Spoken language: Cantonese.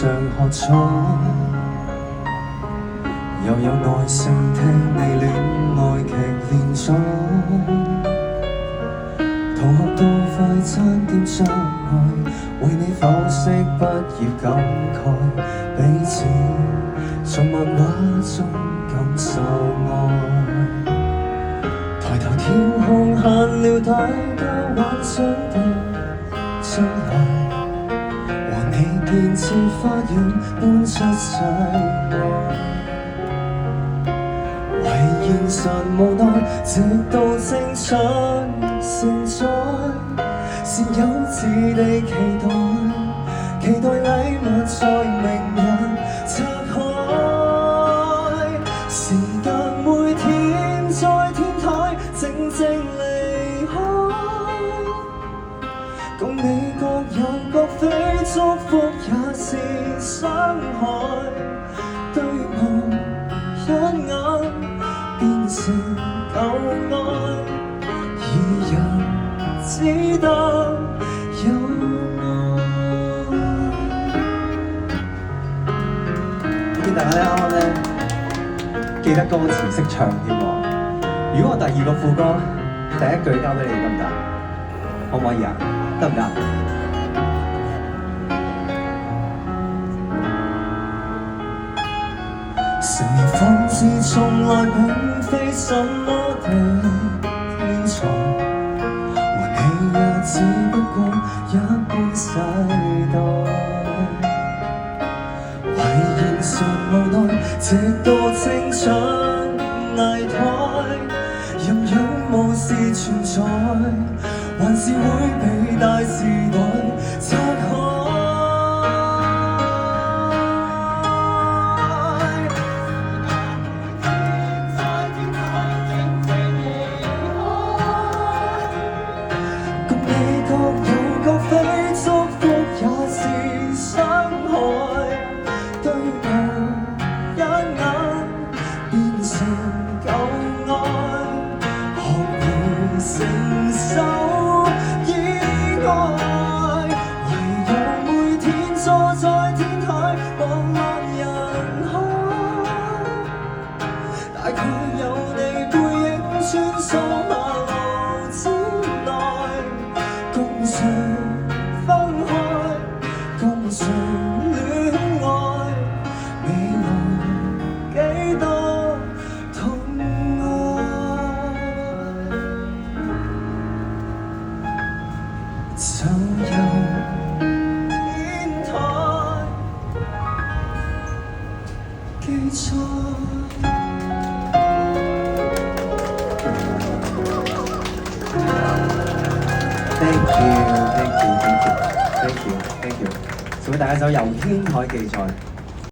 上喝彩，又有耐性聽你戀愛劇連載。同學到快餐店相愛，為你剖析畢業感慨，彼此從漫畫中感受愛。抬頭天空限了大家幻想的將來，和你建設花園搬出世外。為現實無奈，直到青春承載，是幼稚地期待，期待禮物在明日拆開。時間每天在天台靜靜離開，共你各有各非，祝福也是傷害。對望一眼變成舊愛，二人只得有愛。見大家咧啱啱咧記得歌詞識唱添喎。如果我第二個副歌第一句交俾你得唔得？可唔可以啊？得唔得？成年方知從來並非什麼的天才，和你也只不過一般世代。為現實無奈，直到青春危殆，任仰慕是存在，還是會被大時代拆開。Thank you。送俾大家一首《遊天海記載》。